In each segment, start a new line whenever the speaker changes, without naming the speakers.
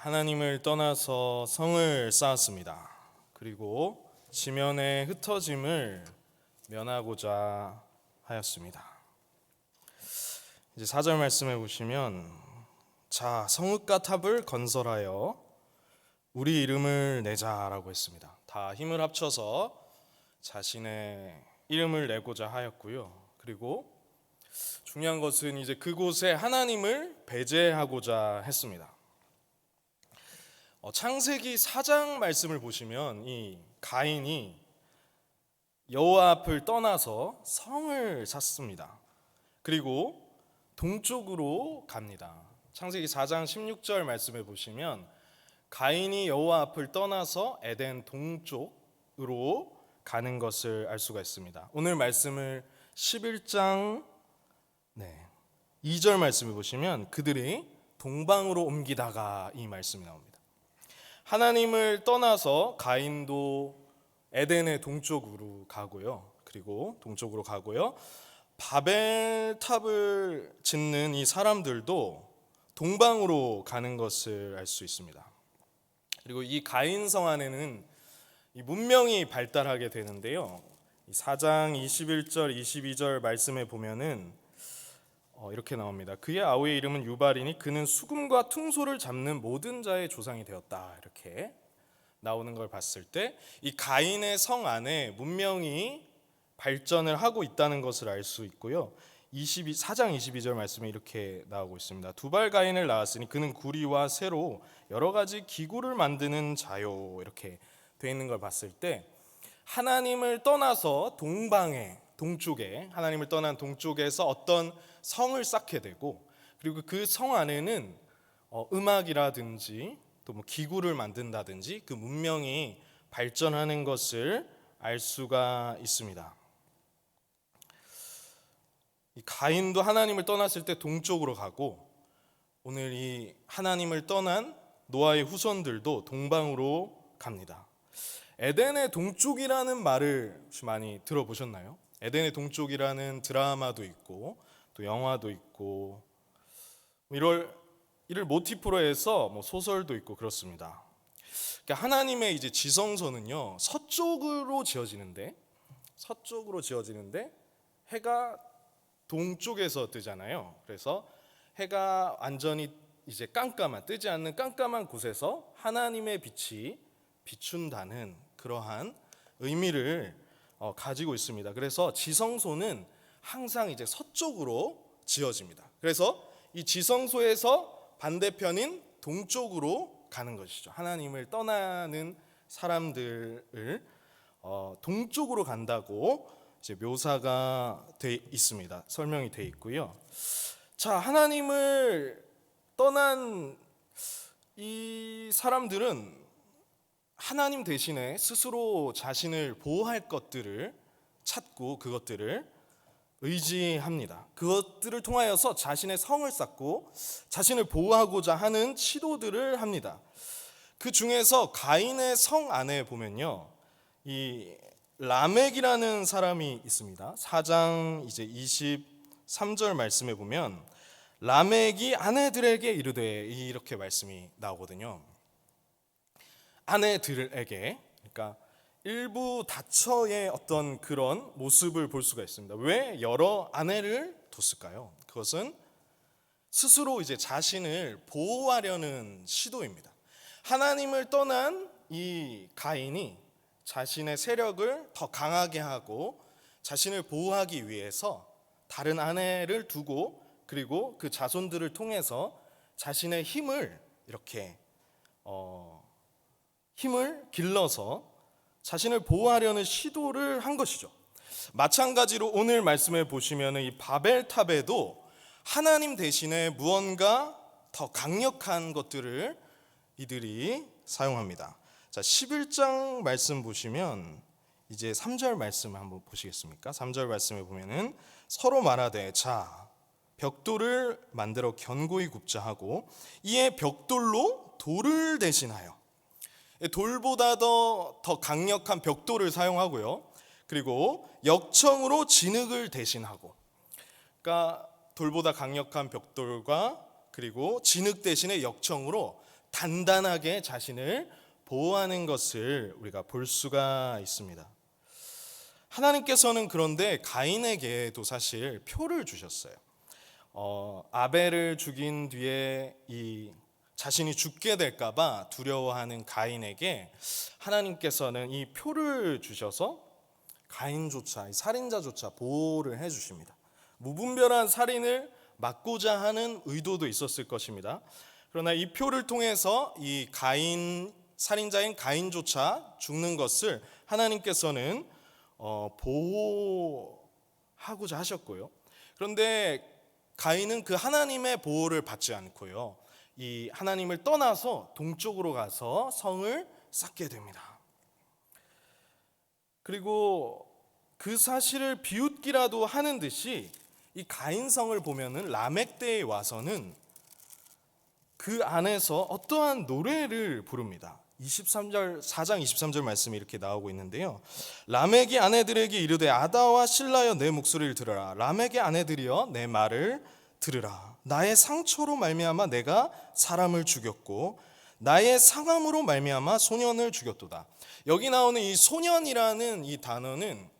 하나님을 떠나서 성을 쌓았습니다. 그리고 지면의 흩어짐을 면하고자 하였습니다. 이제 4절 말씀해 보시면, 자, 성읍과 탑을 건설하여 우리 이름을 내자라고 했습니다. 다 힘을 합쳐서 자신의 이름을 내고자 하였고요. 그리고 중요한 것은 이제 그곳에 하나님을 배제하고자 했습니다. 창세기 4장 말씀을 보시면 이 가인이 여호와 앞을 떠나서 성을 샀습니다. 그리고 동쪽으로 갑니다. 창세기 4장 16절 말씀에 보시면 가인이 여호와 앞을 떠나서 에덴 동쪽으로 가는 것을 알 수가 있습니다. 오늘 말씀을 11장 2절 말씀을 보시면 그들이 동방으로 옮기다가 이 말씀이 나옵니다. 하나님을 떠나서 가인도 에덴의 동쪽으로 가고요. 그리고 동쪽으로 가고요. 바벨탑을 짓는 이 사람들도 동방으로 가는 것을 알 수 있습니다. 그리고 이 가인성 안에는 이 문명이 발달하게 되는데요. 4장 21절 22절 말씀에 보면은 이렇게 나옵니다. 그의 아우의 이름은 유발이니 그는 수금과 퉁소를 잡는 모든 자의 조상이 되었다. 이렇게 나오는 걸 봤을 때 이 가인의 성 안에 문명이 발전을 하고 있다는 것을 알 수 있고요. 4장 22절 말씀에 이렇게 나오고 있습니다. 두발 가인을 낳았으니 그는 구리와 쇠로 여러 가지 기구를 만드는 자요. 이렇게 되어 있는 걸 봤을 때 하나님을 떠나서 동쪽에 하나님을 떠난 동쪽에서 어떤 성을 쌓게 되고, 그리고 그 성 안에는 음악이라든지 또 뭐 기구를 만든다든지 그 문명이 발전하는 것을 알 수가 있습니다. 이 가인도 하나님을 떠났을 때 동쪽으로 가고, 오늘 이 하나님을 떠난 노아의 후손들도 동방으로 갑니다. 에덴의 동쪽이라는 말을 혹시 많이 들어보셨나요? 에덴의 동쪽이라는 드라마도 있고 또 영화도 있고 이를 모티프로 해서 소설도 있고 그렇습니다. 그러니까 하나님의 이제 지성소는요 서쪽으로 지어지는데 해가 동쪽에서 뜨잖아요. 그래서 해가 완전히 이제 뜨지 않는 깜깜한 곳에서 하나님의 빛이 비춘다는 그러한 의미를 가지고 있습니다. 그래서 지성소는 항상 이제 서쪽으로 지어집니다. 그래서 이 지성소에서 반대편인 동쪽으로 가는 것이죠. 하나님을 떠나는 사람들을 동쪽으로 간다고 이제 묘사가 돼 있습니다. 설명이 돼 있고요. 자, 하나님을 떠난 이 사람들은 하나님 대신에 스스로 자신을 보호할 것들을 찾고 그것들을 의지합니다. 그것들을 통하여서 자신의 성을 쌓고 자신을 보호하고자 하는 시도들을 합니다. 그 중에서 가인의 성 안에 보면요, 이 라멕이라는 사람이 있습니다. 4장 이제 23절 말씀에 보면 라멕이 아내들에게 이르되, 이렇게 말씀이 나오거든요. 아내들에게, 그러니까 일부 다처의 어떤 그런 모습을 볼 수가 있습니다. 왜 여러 아내를 뒀을까요? 그것은 스스로 이제 자신을 보호하려는 시도입니다. 하나님을 떠난 이 가인이 자신의 세력을 더 강하게 하고 자신을 보호하기 위해서 다른 아내를 두고, 그리고 그 자손들을 통해서 자신의 힘을 이렇게 힘을 길러서 자신을 보호하려는 시도를 한 것이죠. 마찬가지로 오늘 말씀에 보시면 이 바벨탑에도 하나님 대신에 무언가 더 강력한 것들을 이들이 사용합니다. 자, 11장 말씀 보시면 이제 3절 말씀 한번 보시겠습니까? 3절 말씀에 보면은 서로 말하되, 자, 벽돌을 만들어 견고히 굽자 하고 이에 벽돌로 돌을 대신하여, 돌보다 더 강력한 벽돌을 사용하고요. 그리고 역청으로 진흙을 대신하고, 그러니까 돌보다 강력한 벽돌과 그리고 진흙 대신에 역청으로 단단하게 자신을 보호하는 것을 우리가 볼 수가 있습니다. 하나님께서는 그런데 가인에게도 사실 표를 주셨어요. 아벨을 죽인 뒤에 이 자신이 죽게 될까봐 두려워하는 가인에게 하나님께서는 이 표를 주셔서 가인조차, 이 살인자조차 보호를 해주십니다. 무분별한 살인을 막고자 하는 의도도 있었을 것입니다. 그러나 이 표를 통해서 이 살인자인 가인조차 죽는 것을 하나님께서는 보호하고자 하셨고요. 그런데 가인은 그 하나님의 보호를 받지 않고요, 이 하나님을 떠나서 동쪽으로 가서 성을 쌓게 됩니다. 그리고 그 사실을 비웃기라도 하는 듯이 이 가인성을 보면은 라멕 때에 와서는 그 안에서 어떠한 노래를 부릅니다. 4장 23절 말씀이 이렇게 나오고 있는데요. 라멕이 아내들에게 이르되 아다와 실라여 내 목소리를 들으라. 라멕의 아내들이여 내 말을 들으라. 나의 상처로 말미암아 내가 사람을 죽였고 나의 상함으로 말미암아 소년을 죽였도다. 여기 나오는 이 소년이라는 이 단어는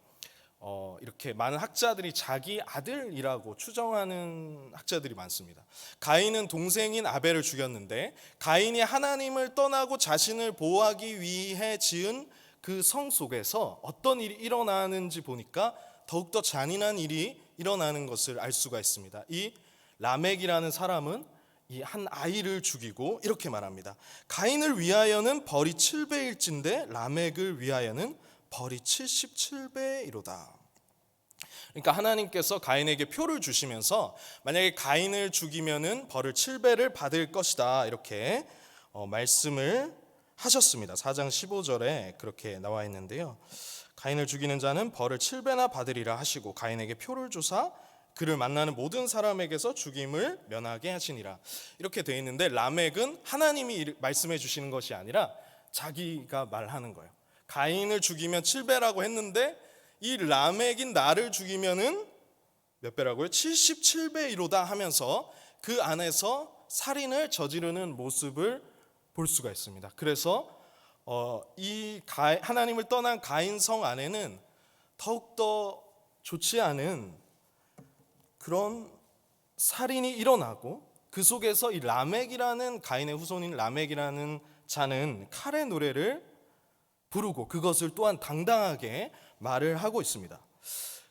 이렇게 많은 학자들이 자기 아들이라고 추정하는 학자들이 많습니다. 가인은 동생인 아벨을 죽였는데 가인이 하나님을 떠나고 자신을 보호하기 위해 지은 그 성 속에서 어떤 일이 일어나는지 보니까 더욱더 잔인한 일이 일어나는 것을 알 수가 있습니다. 이 라멕이라는 사람은 이 한 아이를 죽이고 이렇게 말합니다. 가인을 위하여는 벌이 7배일진데 라멕을 위하여는 벌이 77배이로다. 그러니까 하나님께서 가인에게 표를 주시면서 만약에 가인을 죽이면은 벌을 7배를 받을 것이다, 이렇게 말씀을 하셨습니다. 4장 15절에 그렇게 나와 있는데요. 가인을 죽이는 자는 벌을 7배나 받으리라 하시고 가인에게 표를 주사 그를 만나는 모든 사람에게서 죽임을 면하게 하시니라. 이렇게 되어 있는데 라멕은 하나님이 말씀해 주시는 것이 아니라 자기가 말하는 거예요. 가인을 죽이면 7배라고 했는데 이 라멕인 나를 죽이면은 몇 배라고요? 77배이로다 하면서 그 안에서 살인을 저지르는 모습을 볼 수가 있습니다. 그래서 하나님을 떠난 가인 성 안에는 더욱더 좋지 않은 그런 살인이 일어나고 그 속에서 이 라멕이라는 가인의 후손인 라멕이라는 자는 칼의 노래를 부르고 그것을 또한 당당하게 말을 하고 있습니다.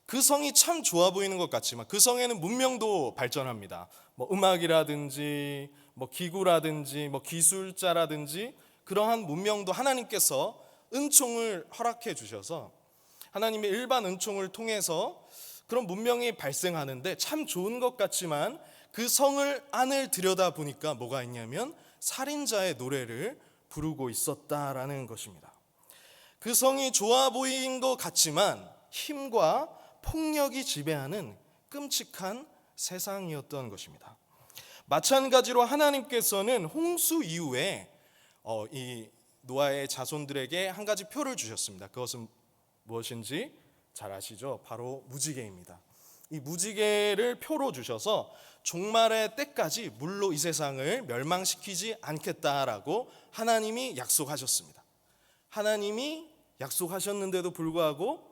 그 성이 참 좋아 보이는 것 같지만 그 성에는 문명도 발전합니다. 음악이라든지 기구라든지 기술자라든지 그러한 문명도 하나님께서 은총을 허락해 주셔서 하나님의 일반 은총을 통해서 그런 문명이 발생하는데 참 좋은 것 같지만 그 성을 안을 들여다 보니까 뭐가 있냐면 살인자의 노래를 부르고 있었다라는 것입니다. 그 성이 좋아 보인 것 같지만 힘과 폭력이 지배하는 끔찍한 세상이었던 것입니다. 마찬가지로 하나님께서는 홍수 이후에 이 노아의 자손들에게 한 가지 표를 주셨습니다. 그것은 무엇인지 잘 아시죠? 바로 무지개입니다. 이 무지개를 표로 주셔서 종말의 때까지 물로 이 세상을 멸망시키지 않겠다라고 하나님이 약속하셨습니다. 하나님이 약속하셨는데도 불구하고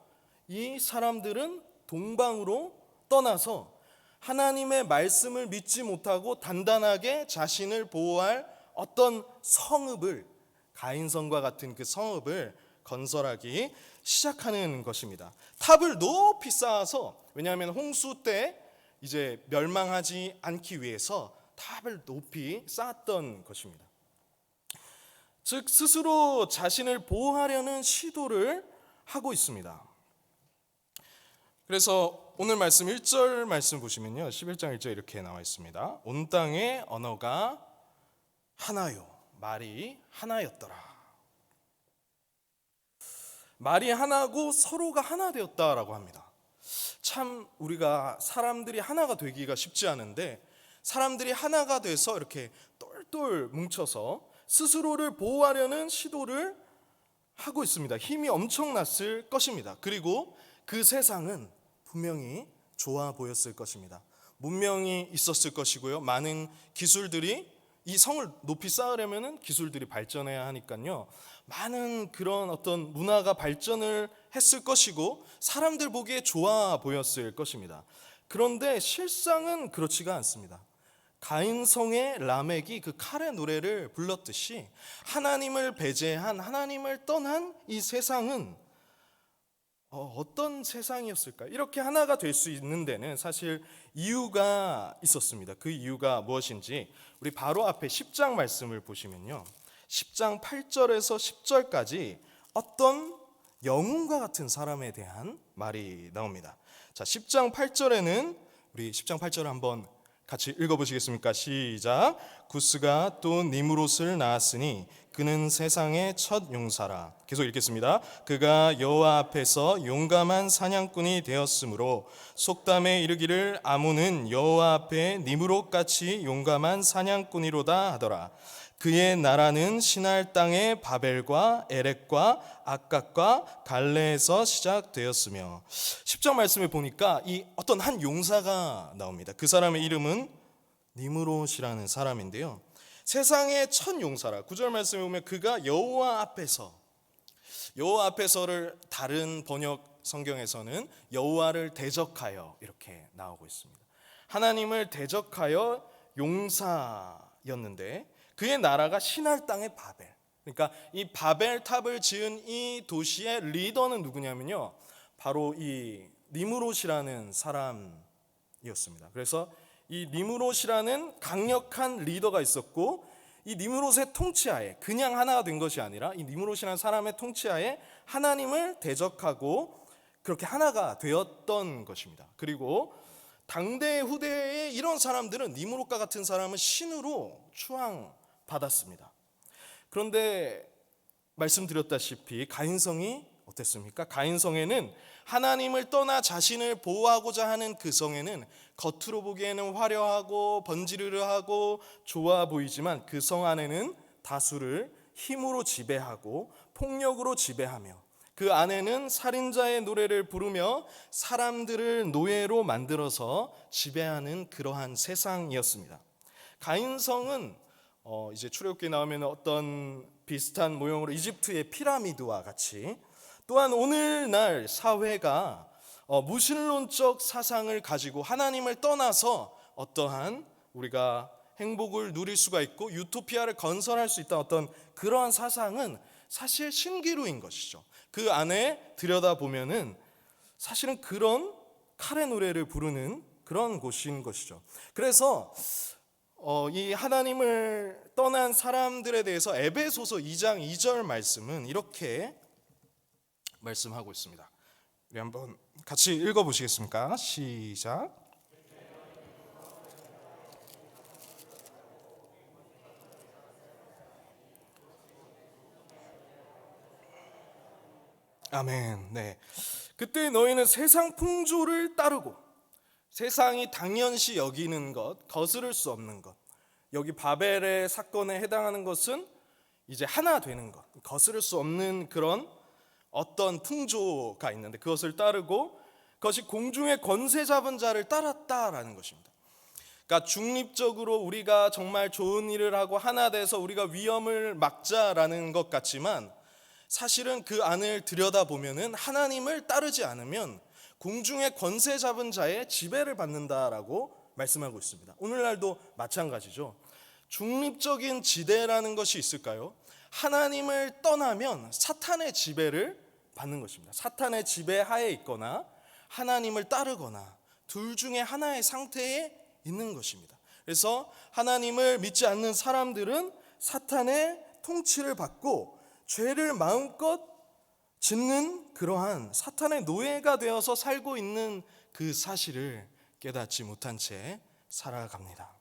이 사람들은 동방으로 떠나서 하나님의 말씀을 믿지 못하고 단단하게 자신을 보호할 어떤 성읍을, 가인성과 같은 그 성읍을 건설하기 시작하는 것입니다. 탑을 높이 쌓아서, 왜냐하면 홍수 때 이제 멸망하지 않기 위해서 탑을 높이 쌓았던 것입니다. 즉 스스로 자신을 보호하려는 시도를 하고 있습니다. 그래서 오늘 말씀 1절 말씀 보시면요, 11장 1절 이렇게 나와 있습니다. 온 땅의 언어가 하나요, 말이 하나였더라. 말이 하나고 서로가 하나 되었다라고 합니다. 참 우리가 사람들이 하나가 되기가 쉽지 않은데 사람들이 하나가 돼서 이렇게 똘똘 뭉쳐서 스스로를 보호하려는 시도를 하고 있습니다. 힘이 엄청났을 것입니다. 그리고 그 세상은 분명히 좋아 보였을 것입니다. 문명이 있었을 것이고요. 많은 기술들이 이 성을 높이 쌓으려면은 기술들이 발전해야 하니까요. 많은 그런 어떤 문화가 발전을 했을 것이고 사람들 보기에 좋아 보였을 것입니다. 그런데 실상은 그렇지가 않습니다. 가인성의 라멕이 그 칼의 노래를 불렀듯이 하나님을 배제한, 하나님을 떠난 이 세상은 어떤 세상이었을까? 이렇게 하나가 될 수 있는 데는 사실 이유가 있었습니다. 그 이유가 무엇인지 우리 바로 앞에 10장 말씀을 보시면요, 10장 8절에서 10절까지 어떤 영웅과 같은 사람에 대한 말이 나옵니다. 자, 10장 8절에는 우리 10장 8절을 한번 같이 읽어보시겠습니까? 시작. 구스가 또 니므롯을 낳았으니 그는 세상의 첫 용사라. 계속 읽겠습니다. 그가 여호와 앞에서 용감한 사냥꾼이 되었으므로 속담에 이르기를 아문은 여호와 앞에 니므롯같이 용감한 사냥꾼이로다 하더라. 그의 나라는 시날 땅의 바벨과 에렉과 악각과 갈레에서 시작되었으며, 10장 말씀을 보니까 이 어떤 한 용사가 나옵니다. 그 사람의 이름은 니므롯이라는 사람인데요, 세상의 첫 용사라. 9절 말씀에 보면 그가 여호와 앞에서를 다른 번역 성경에서는 여호와를 대적하여 이렇게 나오고 있습니다. 하나님을 대적하여 용사였는데 그의 나라가 시날 땅의 바벨. 그러니까 이 바벨 탑을 지은 이 도시의 리더는 누구냐면요, 바로 이 니므롯이라는 사람이었습니다. 그래서 이 니므롯이라는 강력한 리더가 있었고, 이 니므롯의 통치하에 그냥 하나가 된 것이 아니라 이 니므롯이라는 사람의 통치하에 하나님을 대적하고 그렇게 하나가 되었던 것입니다. 그리고 당대 후대의 이런 사람들은 니므롯과 같은 사람은 신으로 추앙받았습니다. 그런데 말씀드렸다시피 가인성이 어땠습니까? 가인성에는 하나님을 떠나 자신을 보호하고자 하는 그 성에는 겉으로 보기에는 화려하고 번지르르하고 좋아 보이지만 그 성 안에는 다수를 힘으로 지배하고 폭력으로 지배하며 그 안에는 살인자의 노래를 부르며 사람들을 노예로 만들어서 지배하는 그러한 세상이었습니다. 가인성은 이제 출애굽기에 나오면 어떤 비슷한 모형으로 이집트의 피라미드와 같이, 또한 오늘날 사회가 무신론적 사상을 가지고 하나님을 떠나서 어떠한 우리가 행복을 누릴 수가 있고 유토피아를 건설할 수 있다, 어떤 그러한 사상은 사실 신기루인 것이죠. 그 안에 들여다보면은 사실은 그런 칼의 노래를 부르는 그런 곳인 것이죠. 그래서 이 하나님을 떠난 사람들에 대해서 에베소서 2장 2절 말씀은 이렇게 말씀하고 있습니다. 우리 한번 같이 읽어보시겠습니까? 시작. 아멘. 네. 그때 너희는 세상 풍조를 따르고 세상이 당연시 여기는 것, 거스를 수 없는 것, 여기 바벨의 사건에 해당하는 것은 이제 하나 되는 것, 거스를 수 없는 그런 어떤 풍조가 있는데 그것을 따르고 그것이 공중의 권세 잡은 자를 따랐다라는 것입니다. 그러니까 중립적으로 우리가 정말 좋은 일을 하고 하나 돼서 우리가 위험을 막자라는 것 같지만 사실은 그 안을 들여다보면은 하나님을 따르지 않으면 공중의 권세 잡은 자의 지배를 받는다라고 말씀하고 있습니다. 오늘날도 마찬가지죠. 중립적인 지대라는 것이 있을까요? 하나님을 떠나면 사탄의 지배를 받는 것입니다. 사탄의 지배 하에 있거나 하나님을 따르거나 둘 중에 하나의 상태에 있는 것입니다. 그래서 하나님을 믿지 않는 사람들은 사탄의 통치를 받고 죄를 마음껏 짓는 그러한 사탄의 노예가 되어서 살고 있는 그 사실을 깨닫지 못한 채 살아갑니다.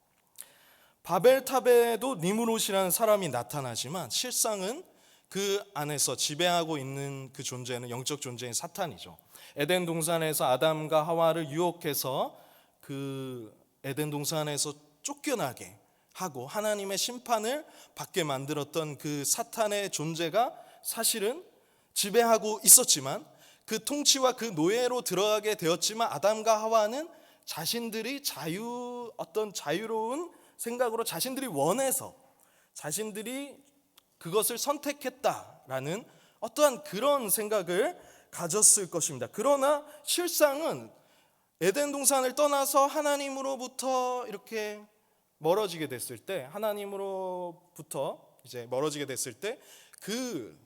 바벨탑에도 니므롯이라는 사람이 나타나지만 실상은 그 안에서 지배하고 있는 그 존재는 영적 존재인 사탄이죠. 에덴 동산에서 아담과 하와를 유혹해서 그 에덴 동산에서 쫓겨나게 하고 하나님의 심판을 받게 만들었던 그 사탄의 존재가 사실은 지배하고 있었지만 그 통치와 그 노예로 들어가게 되었지만 아담과 하와는 자신들이 어떤 자유로운 생각으로 자신들이 원해서 자신들이 그것을 선택했다라는 어떠한 그런 생각을 가졌을 것입니다. 그러나 실상은 에덴 동산을 떠나서 하나님으로부터 이렇게 멀어지게 됐을 때, 하나님으로부터 이제 멀어지게 됐을 때 그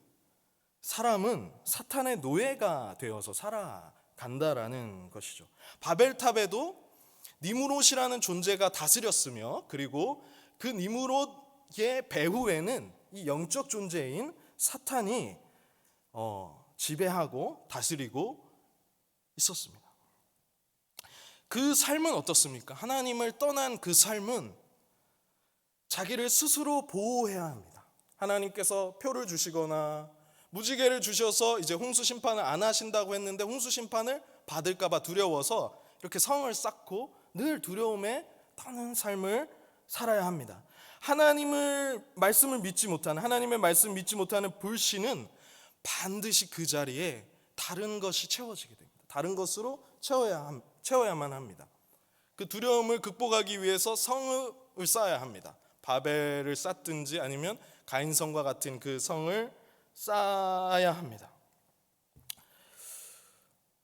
사람은 사탄의 노예가 되어서 살아간다라는 것이죠. 바벨탑에도 니무롯이라는 존재가 다스렸으며, 그리고 그 니무롯의 배후에는 이 영적 존재인 사탄이 지배하고 다스리고 있었습니다. 그 삶은 어떻습니까? 하나님을 떠난 그 삶은 자기를 스스로 보호해야 합니다. 하나님께서 표를 주시거나 무지개를 주셔서 이제 홍수 심판을 안 하신다고 했는데 홍수 심판을 받을까 봐 두려워서 이렇게 성을 쌓고 늘 두려움에 떠는 삶을 살아야 합니다. 하나님의 말씀을 믿지 못하는 불신은 반드시 그 자리에 다른 것이 채워지게 됩니다. 다른 것으로 채워야만 합니다. 그 두려움을 극복하기 위해서 성을 쌓아야 합니다. 바벨을 쌓든지 아니면 가인성과 같은 그 성을 쌓아야 합니다.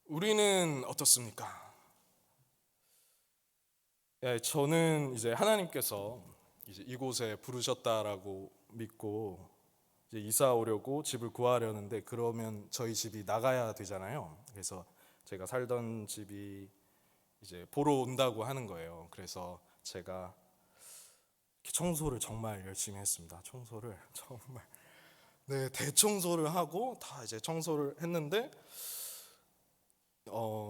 우리는 어떻습니까? 저는 이제 하나님께서 이제 이곳에 부르셨다라고 믿고 이제 이사 오려고 집을 구하려는데, 그러면 저희 집이 나가야 되잖아요. 그래서 제가 살던 집이 이제 보러 온다고 하는 거예요. 그래서 제가 청소를 정말 열심히 했습니다. 청소를 정말 대청소를 하고 다 이제 청소를 했는데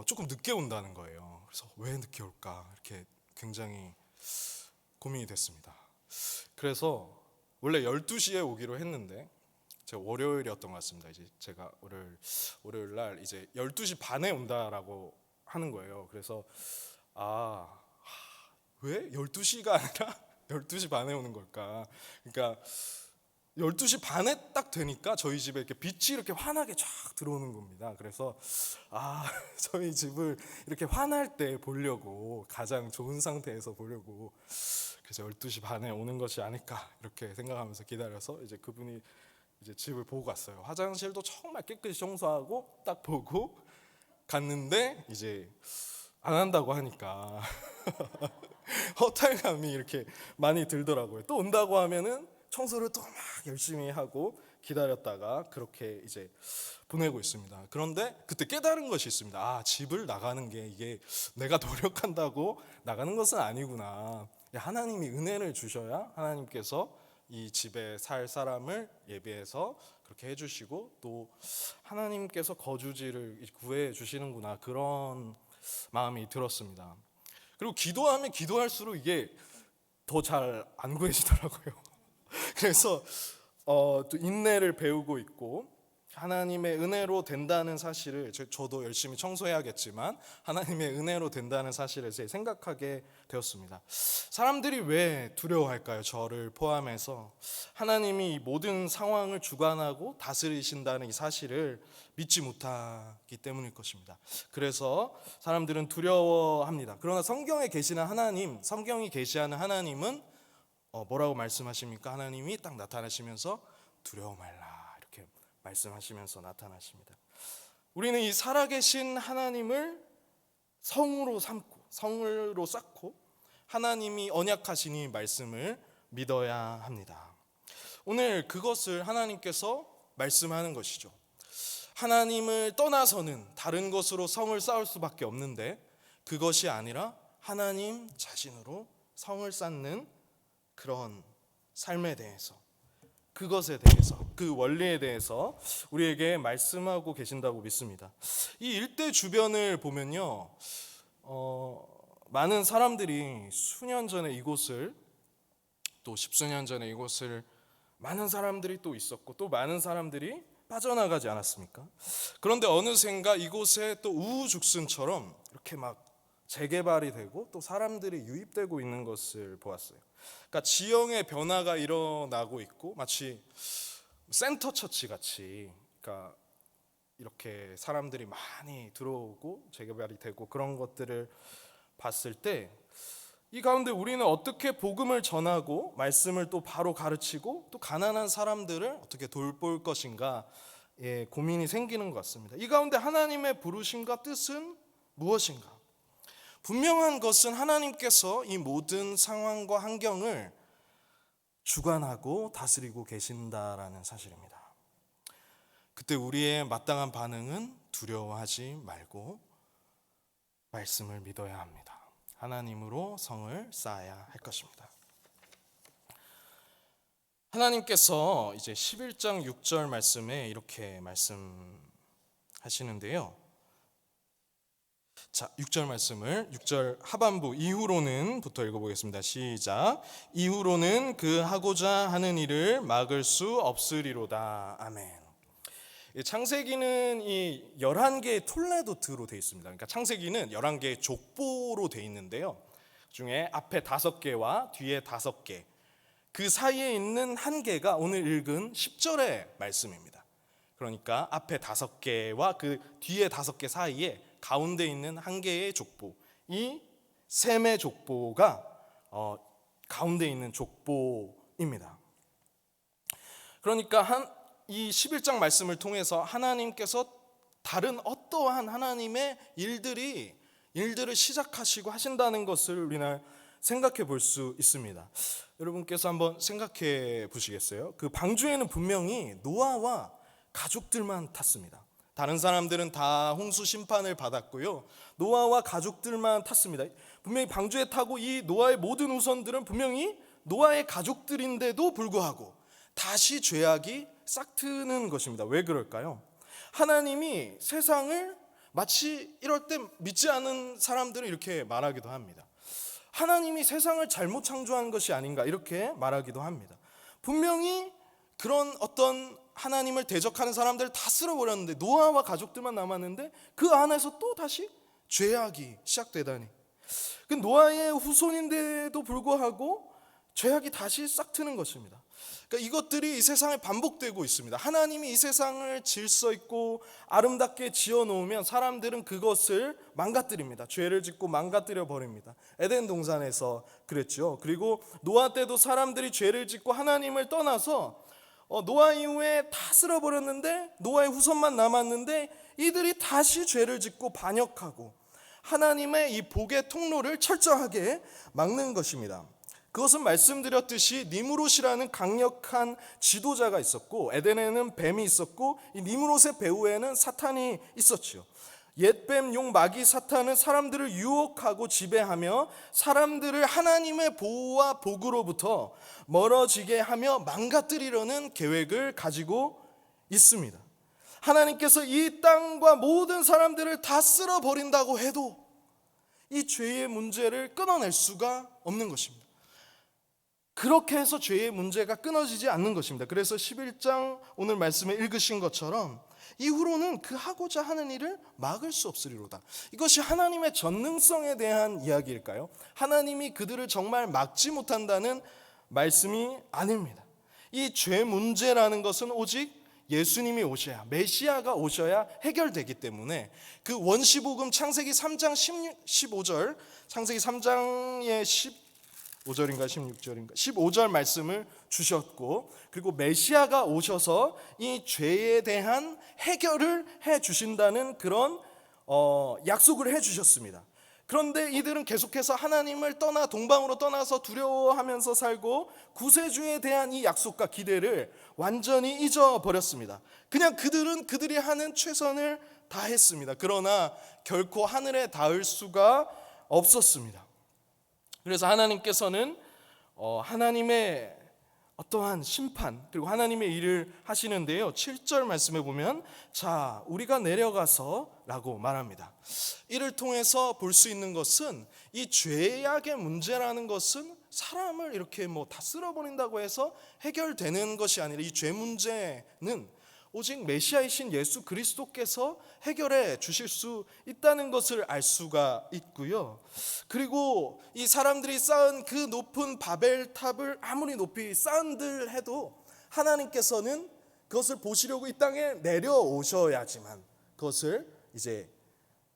조금 늦게 온다는 거예요. 그래서 왜 늦게 올까 이렇게 굉장히 고민이 됐습니다. 그래서 원래 12시에 오기로 했는데 제가 월요일이었던 것 같습니다. 이제 제가 월요일 날 이제 12시 반에 온다라고 하는 거예요. 그래서 왜 12시가 아니라 12시 반에 오는 걸까? 그러니까 12시 반에 딱 되니까 저희 집에 이렇게 빛이 이렇게 환하게 쫙 들어오는 겁니다. 그래서 저희 집을 이렇게 환할 때 보려고, 가장 좋은 상태에서 보려고, 그래서 12시 반에 오는 것이 아닐까 이렇게 생각하면서 기다려서 이제 그분이 이제 집을 보고 갔어요. 화장실도 정말 깨끗이 청소하고 딱 보고 갔는데 이제 안 한다고 하니까 허탈감이 이렇게 많이 들더라고요. 또 온다고 하면은 청소를 또 막 열심히 하고 기다렸다가 그렇게 이제 보내고 있습니다. 그런데 그때 깨달은 것이 있습니다. 집을 나가는 게 이게 내가 노력한다고 나가는 것은 아니구나. 하나님이 은혜를 주셔야 하나님께서 이 집에 살 사람을 예비해서 그렇게 해주시고 또 하나님께서 거주지를 구해 주시는구나, 그런 마음이 들었습니다. 그리고 기도하면 기도할수록 이게 더 잘 안 구해지더라고요. 그래서 또 인내를 배우고 있고, 하나님의 은혜로 된다는 사실을, 저도 열심히 청소해야겠지만 하나님의 은혜로 된다는 사실을 이제 생각하게 되었습니다. 사람들이 왜 두려워할까요? 저를 포함해서 하나님이 이 모든 상황을 주관하고 다스리신다는 이 사실을 믿지 못하기 때문일 것입니다. 그래서 사람들은 두려워합니다. 그러나 성경이 계시하는 하나님은 뭐라고 말씀하십니까? 하나님이 딱 나타나시면서 두려워 말라 이렇게 말씀하시면서 나타나십니다. 우리는 이 살아계신 하나님을 성으로 쌓고 하나님이 언약하신 이 말씀을 믿어야 합니다. 오늘 그것을 하나님께서 말씀하는 것이죠. 하나님을 떠나서는 다른 것으로 성을 쌓을 수밖에 없는데, 그것이 아니라 하나님 자신으로 성을 쌓는 그런 삶에 대해서, 그것에 대해서, 그 원리에 대해서 우리에게 말씀하고 계신다고 믿습니다. 이 일대 주변을 보면요, 많은 사람들이 수년 전에 이곳을, 또 십수년 전에 이곳을 많은 사람들이 또 있었고, 또 많은 사람들이 빠져나가지 않았습니까? 그런데 어느샌가 이곳에 또 우후죽순처럼 이렇게 막 재개발이 되고 또 사람들이 유입되고 있는 것을 보았어요. 그러니까 지형의 변화가 일어나고 있고, 마치 센터 처치 같이, 그러니까 이렇게 사람들이 많이 들어오고 재개발이 되고 그런 것들을 봤을 때 이 가운데 우리는 어떻게 복음을 전하고 말씀을 또 바로 가르치고 또 가난한 사람들을 어떻게 돌볼 것인가 고민이 생기는 것 같습니다. 이 가운데 하나님의 부르심과 뜻은 무엇인가? 분명한 것은 하나님께서 이 모든 상황과 환경을 주관하고 다스리고 계신다라는 사실입니다. 그때 우리의 마땅한 반응은 두려워하지 말고 말씀을 믿어야 합니다. 하나님으로 성을 쌓아야 할 것입니다. 하나님께서 이제 11장 6절 말씀에 이렇게 말씀하시는데요. 자, 6절 말씀을 6절 하반부 이후로는부터 읽어보겠습니다. 시작. 이후로는 그 하고자 하는 일을 막을 수 없으리로다. 아멘. 창세기는 이 11개의 톨레도트로 되어 있습니다. 그러니까 창세기는 11개의 족보로 되어 있는데요. 중에 앞에 5개와 뒤에 5개, 그 사이에 있는 한 개가 오늘 읽은 10절의 말씀입니다. 그러니까 앞에 5개와 그 뒤에 5개 사이에 가운데 있는 한 개의 족보, 이 셈의 족보가 가운데 있는 족보입니다. 그러니까 이 11장 말씀을 통해서 하나님께서 다른 어떠한 하나님의 일들을 시작하시고 하신다는 것을 우리는 생각해 볼 수 있습니다. 여러분께서 한번 생각해 보시겠어요? 그 방주에는 분명히 노아와 가족들만 탔습니다. 다른 사람들은 다 홍수 심판을 받았고요. 노아와 가족들만 탔습니다. 분명히 방주에 타고 이 노아의 모든 후손들은 분명히 노아의 가족들인데도 불구하고 다시 죄악이 싹트는 것입니다. 왜 그럴까요? 하나님이 세상을 마치 이럴 때 믿지 않은 사람들은 이렇게 말하기도 합니다. 하나님이 세상을 잘못 창조한 것이 아닌가 이렇게 말하기도 합니다. 분명히 그런 어떤 하나님을 대적하는 사람들을 다 쓸어버렸는데 노아와 가족들만 남았는데 그 안에서 또 다시 죄악이 시작되다니. 그 노아의 후손인데도 불구하고 죄악이 다시 싹트는 것입니다. 그러니까 이것들이 이 세상에 반복되고 있습니다. 하나님이 이 세상을 질서 있고 아름답게 지어놓으면 사람들은 그것을 망가뜨립니다. 죄를 짓고 망가뜨려 버립니다. 에덴 동산에서 그랬죠. 그리고 노아 때도 사람들이 죄를 짓고 하나님을 떠나서 노아 이후에 다 쓸어버렸는데 노아의 후손만 남았는데 이들이 다시 죄를 짓고 반역하고 하나님의 이 복의 통로를 철저하게 막는 것입니다. 그것은 말씀드렸듯이 니무롯이라는 강력한 지도자가 있었고 에덴에는 뱀이 있었고 이 니무롯의 배후에는 사탄이 있었죠. 옛뱀 용 마귀 사탄은 사람들을 유혹하고 지배하며 사람들을 하나님의 보호와 복으로부터 멀어지게 하며 망가뜨리려는 계획을 가지고 있습니다. 하나님께서 이 땅과 모든 사람들을 다 쓸어버린다고 해도 이 죄의 문제를 끊어낼 수가 없는 것입니다. 그렇게 해서 죄의 문제가 끊어지지 않는 것입니다. 그래서 11장 오늘 말씀에 읽으신 것처럼 이후로는 그 하고자 하는 일을 막을 수 없으리로다. 이것이 하나님의 전능성에 대한 이야기일까요? 하나님이 그들을 정말 막지 못한다는 말씀이 아닙니다. 이 죄 문제라는 것은 오직 예수님이 오셔야, 메시아가 오셔야 해결되기 때문에 그 원시복음 창세기 3장 15절, 창세기 3장의 15절인가 16절인가 15절 말씀을 주셨고, 그리고 메시아가 오셔서 이 죄에 대한 해결을 해 주신다는 그런 약속을 해 주셨습니다. 그런데 이들은 계속해서 하나님을 떠나 동방으로 떠나서 두려워하면서 살고 구세주에 대한 이 약속과 기대를 완전히 잊어버렸습니다. 그냥 그들은 그들이 하는 최선을 다했습니다. 그러나 결코 하늘에 닿을 수가 없었습니다. 그래서 하나님께서는 하나님의 어떠한 심판 그리고 하나님의 일을 하시는데요, 7절 말씀에 보면 자 우리가 내려가서 라고 말합니다. 이를 통해서 볼 수 있는 것은 이 죄악의 문제라는 것은 사람을 이렇게 다 쓸어버린다고 해서 해결되는 것이 아니라 이 죄 문제는 오직 메시아이신 예수 그리스도께서 해결해 주실 수 있다는 것을 알 수가 있고요. 그리고 이 사람들이 쌓은 그 높은 바벨탑을 아무리 높이 쌓은들 해도 하나님께서는 그것을 보시려고 이 땅에 내려오셔야지만 그것을 이제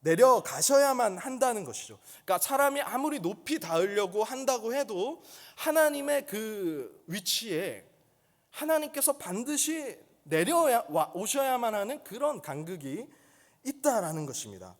내려가셔야만 한다는 것이죠. 그러니까 사람이 아무리 높이 닿으려고 한다고 해도 하나님의 그 위치에 하나님께서 반드시 오셔야만 하는 그런 간극이 있다라는 것입니다.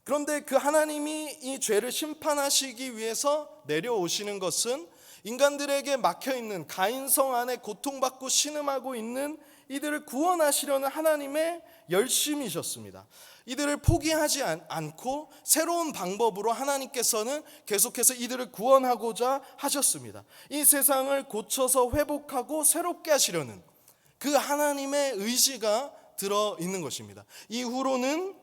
그런데 그 하나님이 이 죄를 심판하시기 위해서 내려오시는 것은 인간들에게 막혀있는 가인성 안에 고통받고 신음하고 있는 이들을 구원하시려는 하나님의 열심이셨습니다. 이들을 포기하지 않고 새로운 방법으로 하나님께서는 계속해서 이들을 구원하고자 하셨습니다. 이 세상을 고쳐서 회복하고 새롭게 하시려는 그 하나님의 의지가 들어있는 것입니다. 이후로는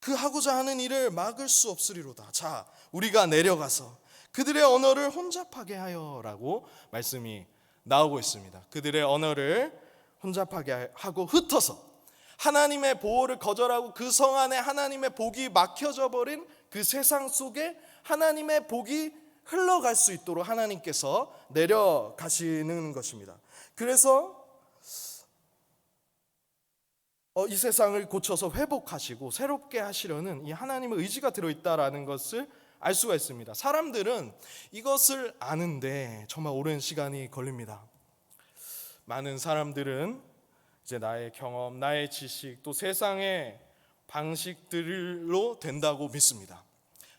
그 하고자 하는 일을 막을 수 없으리로다. 자, 우리가 내려가서 그들의 언어를 혼잡하게 하여라고 말씀이 나오고 있습니다. 그들의 언어를 혼잡하게 하고 흩어서 하나님의 보호를 거절하고 그 성 안에 하나님의 복이 막혀져 버린 그 세상 속에 하나님의 복이 흘러갈 수 있도록 하나님께서 내려가시는 것입니다. 그래서 이 세상을 고쳐서 회복하시고 새롭게 하시려는 이 하나님의 의지가 들어있다라는 것을 알 수가 있습니다. 사람들은 이것을 아는데 정말 오랜 시간이 걸립니다. 많은 사람들은 이제 나의 경험, 나의 지식, 또 세상의 방식들로 된다고 믿습니다.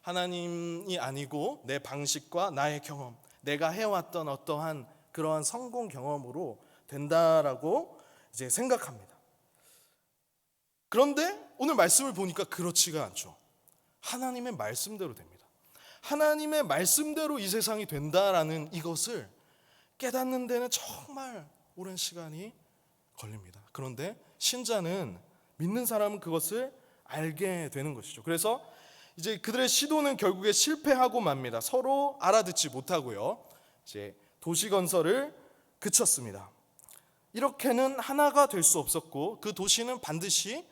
하나님이 아니고 내 방식과 나의 경험, 내가 해왔던 어떠한 그러한 성공 경험으로 된다라고 이제 생각합니다. 그런데 오늘 말씀을 보니까 그렇지가 않죠. 하나님의 말씀대로 됩니다. 하나님의 말씀대로 이 세상이 된다라는 이것을 깨닫는 데는 정말 오랜 시간이 걸립니다. 그런데 신자는, 믿는 사람은 그것을 알게 되는 것이죠. 그래서 이제 그들의 시도는 결국에 실패하고 맙니다. 서로 알아듣지 못하고요. 이제 도시 건설을 그쳤습니다. 이렇게는 하나가 될 수 없었고 그 도시는 반드시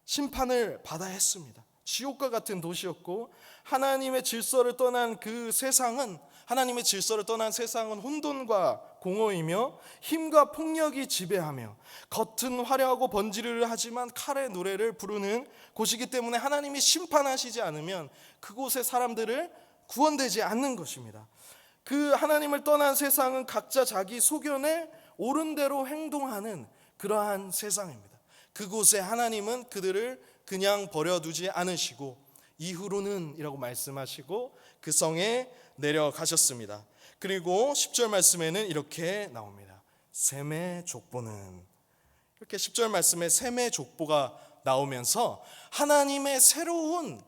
심판을 받아야 했습니다. 지옥과 같은 도시였고 하나님의 질서를 떠난 그 세상은, 하나님의 질서를 떠난 세상은 혼돈과 공허이며 힘과 폭력이 지배하며 겉은 화려하고 번지르르 하지만 칼의 노래를 부르는 곳이기 때문에 하나님이 심판하시지 않으면 그곳의 사람들을 구원되지 않는 것입니다. 그 하나님을 떠난 세상은 각자 자기 소견에 옳은 대로 행동하는 그러한 세상입니다. 그곳에 하나님은 그들을 그냥 버려두지 않으시고 이후로는 이라고 말씀하시고 그 성에 내려가셨습니다. 그리고 10절 말씀에는 이렇게 나옵니다. 셈의 족보는, 이렇게 10절 말씀에 셈의 족보가 나오면서 하나님의 새로운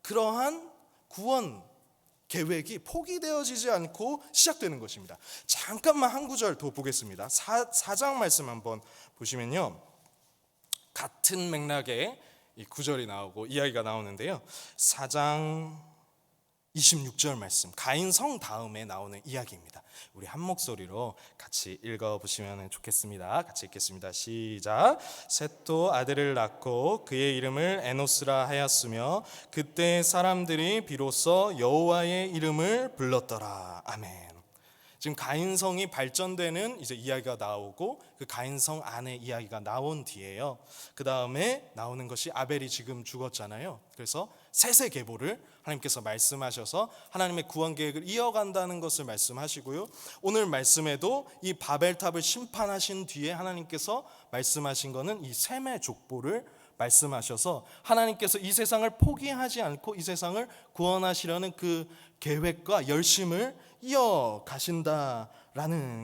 그러한 구원 계획이 포기되어지지 않고 시작되는 것입니다. 잠깐만 한 구절 더 보겠습니다. 4장 말씀 한번 보시면요, 같은 맥락의 이 구절이 나오고 이야기가 나오는데요, 4장 26절 말씀, 가인성 다음에 나오는 이야기입니다. 우리 한 목소리로 같이 읽어보시면 좋겠습니다. 같이 읽겠습니다. 시작. 셋도 아들을 낳고 그의 이름을 에노스라 하였으며 그때 사람들이 비로소 여호와의 이름을 불렀더라. 아멘. 지금 가인성이 발전되는 이제 이야기가 나오고 그 가인성 안에 이야기가 나온 뒤에요, 그 다음에 나오는 것이 아벨이 지금 죽었잖아요. 그래서 세세계보를 하나님께서 말씀하셔서 하나님의 구원 계획을 이어간다는 것을 말씀하시고요, 오늘 말씀에도 이 바벨탑을 심판하신 뒤에 하나님께서 말씀하신 것은 이 셈의 족보를 말씀하셔서 하나님께서 이 세상을 포기하지 않고 이 세상을 구원하시려는 그 계획과 열심을 이어가신다라는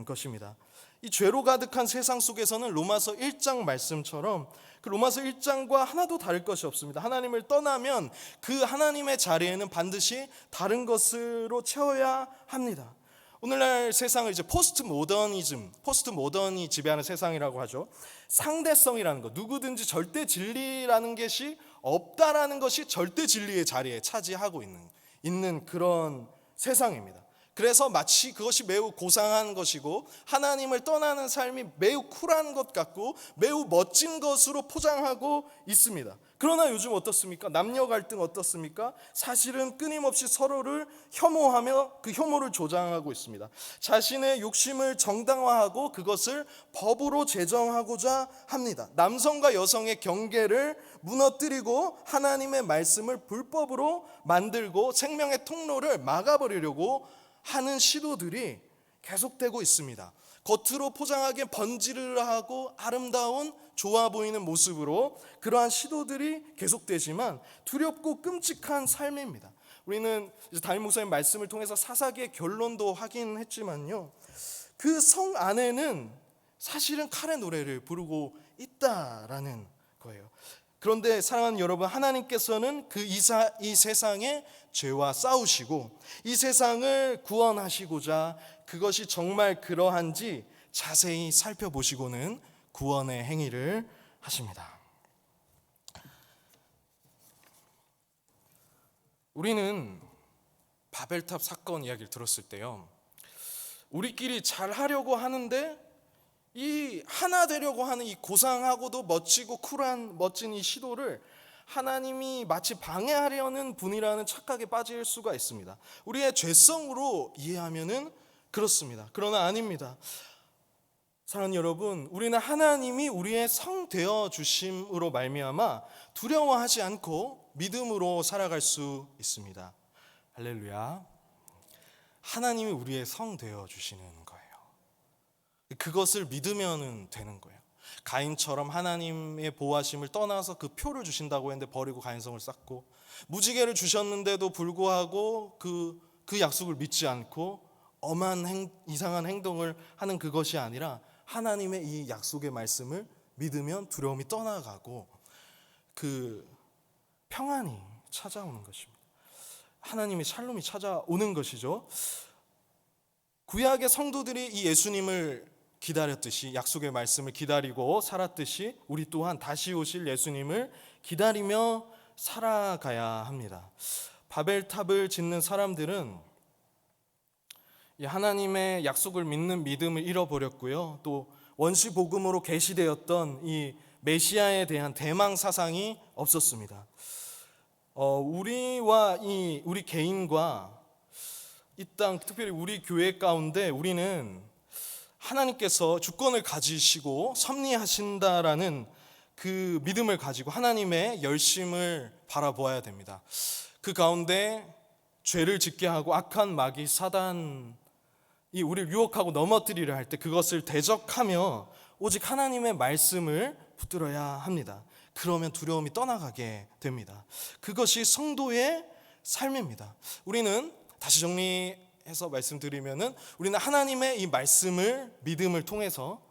것입니다. 이 죄로 가득한 세상 속에서는 로마서 1장 말씀처럼 그 로마서 1장과 하나도 다를 것이 없습니다. 하나님을 떠나면 그 하나님의 자리에는 반드시 다른 것으로 채워야 합니다. 오늘날 세상을 이제 포스트 모던이 지배하는 세상이라고 하죠. 상대성이라는 것, 누구든지 절대 진리라는 것이 없다라는 것이 절대 진리의 자리에 차지하고 있는 그런 세상입니다. 그래서 마치 그것이 매우 고상한 것이고 하나님을 떠나는 삶이 매우 쿨한 것 같고 매우 멋진 것으로 포장하고 있습니다. 그러나 요즘 어떻습니까? 남녀 갈등 어떻습니까? 사실은 끊임없이 서로를 혐오하며 그 혐오를 조장하고 있습니다. 자신의 욕심을 정당화하고 그것을 법으로 제정하고자 합니다. 남성과 여성의 경계를 무너뜨리고 하나님의 말씀을 불법으로 만들고 생명의 통로를 막아버리려고 하는 시도들이 계속되고 있습니다. 겉으로 포장하게 번지르르하고 아름다운 좋아 보이는 모습으로 그러한 시도들이 계속되지만 두렵고 끔찍한 삶입니다. 우리는 담임 목사님 말씀을 통해서 사사기의 결론도 확인했지만요, 그 성 안에는 사실은 칼의 노래를 부르고 있다라는 거예요. 그런데 사랑하는 여러분, 하나님께서는 이 세상의 죄와 싸우시고 이 세상을 구원하시고자 그것이 정말 그러한지 자세히 살펴보시고는 구원의 행위를 하십니다. 우리는 바벨탑 사건 이야기를 들었을 때요, 우리끼리 잘 하려고 하는데 이 하나 되려고 하는 이 고상하고도 멋지고 쿨한 멋진 이 시도를 하나님이 마치 방해하려는 분이라는 착각에 빠질 수가 있습니다. 우리의 죄성으로 이해하면은 그렇습니다. 그러나 아닙니다. 사랑하는 여러분, 우리는 하나님이 우리의 성 되어 주심으로 말미암아 두려워하지 않고 믿음으로 살아갈 수 있습니다. 할렐루야. 하나님이 우리의 성 되어 주시는 거예요. 그것을 믿으면 되는 거예요. 가인처럼 하나님의 보호하심을 떠나서 그 표를 주신다고 했는데 버리고 가인성을 쌓고, 무지개를 주셨는데도 불구하고 그 약속을 믿지 않고 엄한 이상한 행동을 하는 그것이 아니라 하나님의 이 약속의 말씀을 믿으면 두려움이 떠나가고 그 평안이 찾아오는 것입니다. 하나님의 샬롬이 찾아오는 것이죠. 구약의 성도들이 이 예수님을 기다렸듯이, 약속의 말씀을 기다리고 살았듯이 우리 또한 다시 오실 예수님을 기다리며 살아가야 합니다. 바벨탑을 짓는 사람들은 하나님의 약속을 믿는 믿음을 잃어버렸고요, 또 원시 복음으로 계시되었던 이 메시아에 대한 대망 사상이 없었습니다. 우리 개인과 이 땅, 특별히 우리 교회 가운데 우리는 하나님께서 주권을 가지시고 섭리하신다라는 그 믿음을 가지고 하나님의 열심을 바라보아야 됩니다. 그 가운데 죄를 짓게 하고 악한 마귀 사단이 우리를 유혹하고 넘어뜨리려 할 때 그것을 대적하며 오직 하나님의 말씀을 붙들어야 합니다. 그러면 두려움이 떠나가게 됩니다. 그것이 성도의 삶입니다. 우리는 다시 정리해서 말씀드리면은 우리는 하나님의 이 말씀을 믿음을 통해서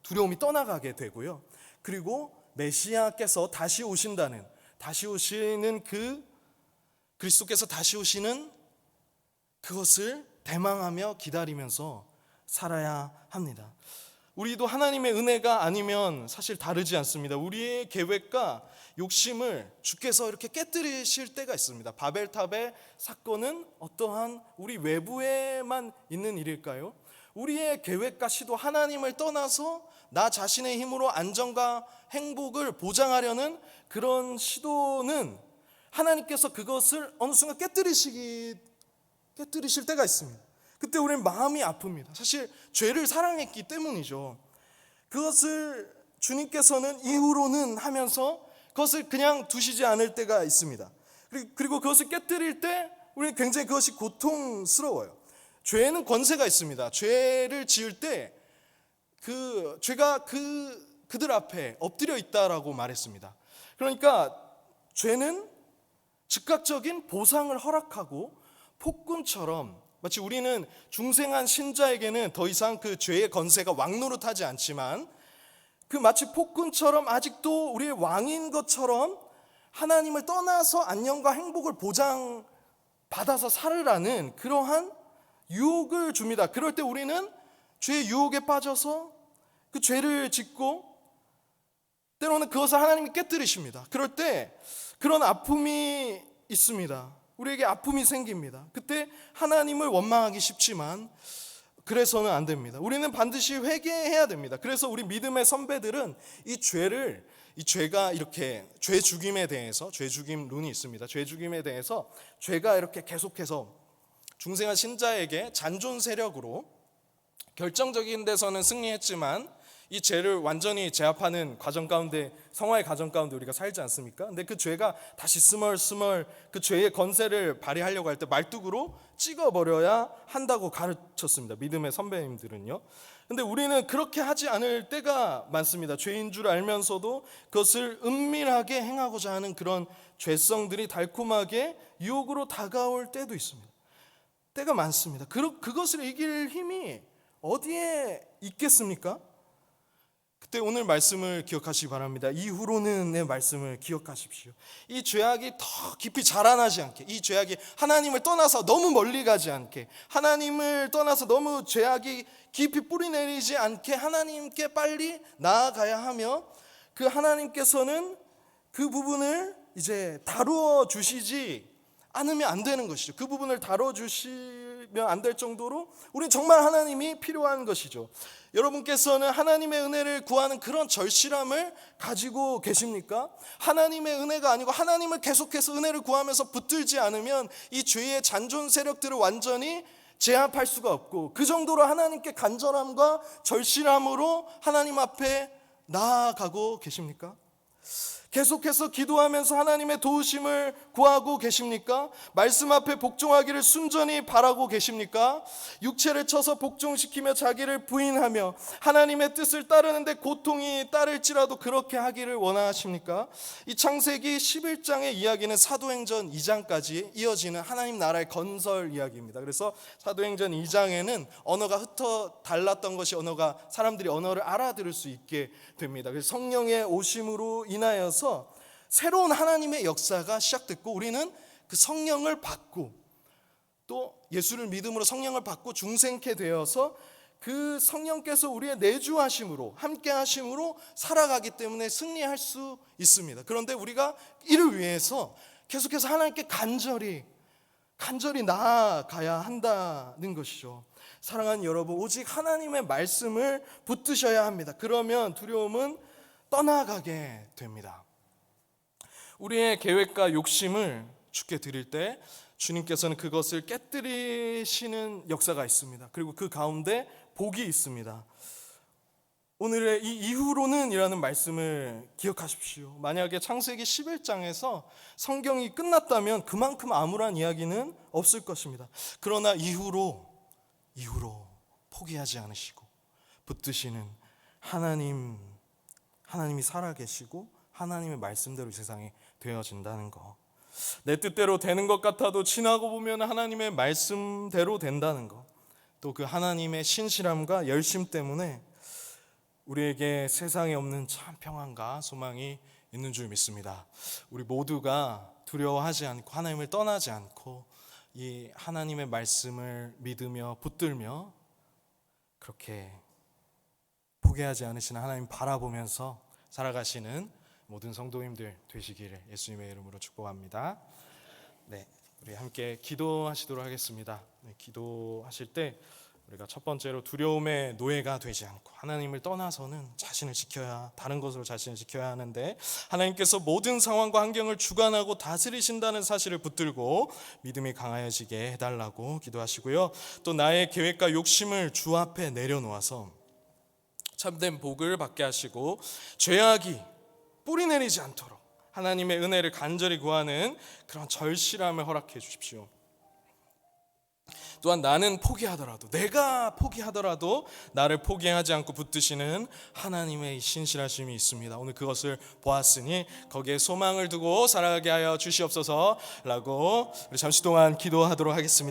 두려움이 떠나가게 되고요. 그리고 메시아께서 다시 오시는 그 그리스도께서 다시 오시는 그것을 대망하며 기다리면서 살아야 합니다. 우리도 하나님의 은혜가 아니면 사실 다르지 않습니다. 우리의 계획과 욕심을 주께서 이렇게 깨뜨리실 때가 있습니다. 바벨탑의 사건은 어떠한 우리 외부에만 있는 일일까요? 우리의 계획과 시도, 하나님을 떠나서 나 자신의 힘으로 안정과 행복을 보장하려는 그런 시도는 하나님께서 그것을 어느 순간 깨뜨리실 때가 있습니다. 그때 우리는 마음이 아픕니다. 사실 죄를 사랑했기 때문이죠. 그것을 주님께서는 이후로는 하면서 그것을 그냥 두시지 않을 때가 있습니다. 그리고 그것을 깨뜨릴 때 우리는 굉장히 그것이 고통스러워요. 죄에는 권세가 있습니다. 죄를 지을 때 그 죄가 그들 앞에 엎드려 있다라고 말했습니다. 그러니까 죄는 즉각적인 보상을 허락하고 폭군처럼, 마치 우리는 중생한 신자에게는 더 이상 그 죄의 권세가 왕노릇하지 않지만 그 마치 폭군처럼 아직도 우리의 왕인 것처럼 하나님을 떠나서 안녕과 행복을 보장받아서 살으라는 그러한 유혹을 줍니다. 그럴 때 우리는 죄의 유혹에 빠져서 그 죄를 짓고 때로는 그것을 하나님이 깨뜨리십니다. 그럴 때 그런 아픔이 있습니다. 우리에게 아픔이 생깁니다. 그때 하나님을 원망하기 쉽지만 그래서는 안 됩니다. 우리는 반드시 회개해야 됩니다. 그래서 우리 믿음의 선배들은 이 죄를 이 죄가 이렇게 죄 죽임에 대해서 죄 죽임 론이 있습니다. 죄 죽임에 대해서 죄가 이렇게 계속해서 중생한 신자에게 잔존 세력으로 결정적인 데서는 승리했지만 이 죄를 완전히 제압하는 과정 가운데, 성화의 과정 가운데 우리가 살지 않습니까? 근데 그 죄가 다시 스멀스멀 그 죄의 건세를 발휘하려고 할 때 말뚝으로 찍어버려야 한다고 가르쳤습니다. 믿음의 선배님들은요. 근데 우리는 그렇게 하지 않을 때가 많습니다. 죄인 줄 알면서도 그것을 은밀하게 행하고자 하는 그런 죄성들이 달콤하게 유혹으로 다가올 때도 있습니다. 때가 많습니다. 그것을 이길 힘이 어디에 있겠습니까? 그때 오늘 말씀을 기억하시기 바랍니다. 이후로는 내 말씀을 기억하십시오. 이 죄악이 더 깊이 자라나지 않게, 이 죄악이 하나님을 떠나서 너무 멀리 가지 않게, 하나님을 떠나서 너무 죄악이 깊이 뿌리내리지 않게 하나님께 빨리 나아가야 하며, 그 하나님께서는 그 부분을 이제 다루어 주시지 않으면 안 되는 것이죠. 그 부분을 다뤄주시면 안 될 정도로 우리는 정말 하나님이 필요한 것이죠. 여러분께서는 하나님의 은혜를 구하는 그런 절실함을 가지고 계십니까? 하나님의 은혜가 아니고 하나님을 계속해서 은혜를 구하면서 붙들지 않으면 이 죄의 잔존 세력들을 완전히 제압할 수가 없고, 그 정도로 하나님께 간절함과 절실함으로 하나님 앞에 나아가고 계십니까? 계속해서 기도하면서 하나님의 도우심을 구하고 계십니까? 말씀 앞에 복종하기를 순전히 바라고 계십니까? 육체를 쳐서 복종시키며 자기를 부인하며 하나님의 뜻을 따르는데 고통이 따를지라도 그렇게 하기를 원하십니까? 이 창세기 11장의 이야기는 사도행전 2장까지 이어지는 하나님 나라의 건설 이야기입니다. 그래서 사도행전 2장에는 언어가 흩어 달랐던 것이 사람들이 언어를 알아들을 수 있게 됩니다. 그래서 성령의 오심으로 인하여서 새로운 하나님의 역사가 시작됐고, 우리는 그 성령을 받고 또 예수를 믿음으로 성령을 받고 중생케 되어서 그 성령께서 우리의 내주하심으로 함께 하심으로 살아가기 때문에 승리할 수 있습니다. 그런데 우리가 이를 위해서 계속해서 하나님께 간절히 나아가야 한다는 것이죠. 사랑하는 여러분, 오직 하나님의 말씀을 붙드셔야 합니다. 그러면 두려움은 떠나가게 됩니다. 우리의 계획과 욕심을 주께 드릴 때 주님께서는 그것을 깨뜨리시는 역사가 있습니다. 그리고 그 가운데 복이 있습니다. 오늘의 이 이후로는 이라는 말씀을 기억하십시오. 만약에 창세기 11장에서 성경이 끝났다면 그만큼 암울한 이야기는 없을 것입니다. 그러나 이후로 포기하지 않으시고 붙드시는 하나님이 살아계시고 하나님의 말씀대로 이 세상에 되어진다는 것, 내 뜻대로 되는 것 같아도 지나고 보면 하나님의 말씀대로 된다는 것, 또 그 하나님의 신실함과 열심 때문에 우리에게 세상에 없는 참 평안과 소망이 있는 줄 믿습니다. 우리 모두가 두려워하지 않고 하나님을 떠나지 않고 이 하나님의 말씀을 믿으며 붙들며 그렇게 포기하지 않으시는 하나님 바라보면서 살아가시는 모든 성도님들 되시기를 예수님의 이름으로 축복합니다. 네, 우리 함께 기도하시도록 하겠습니다. 네, 기도하실 때 우리가 첫 번째로 두려움의 노예가 되지 않고 하나님을 떠나서는 다른 것으로 자신을 지켜야 하는데, 하나님께서 모든 상황과 환경을 주관하고 다스리신다는 사실을 붙들고 믿음이 강하여지게 해달라고 기도하시고요. 또 나의 계획과 욕심을 주 앞에 내려놓아서 참된 복을 받게 하시고 죄악이 뿌리내리지 않도록 하나님의 은혜를 간절히 구하는 그런 절실함을 허락해 주십시오. 또한 내가 포기하더라도 나를 포기하지 않고 붙드시는 하나님의 신실하심이 있습니다. 오늘 그것을 보았으니 거기에 소망을 두고 살아가게 하여 주시옵소서라고 우리 잠시 동안 기도하도록 하겠습니다.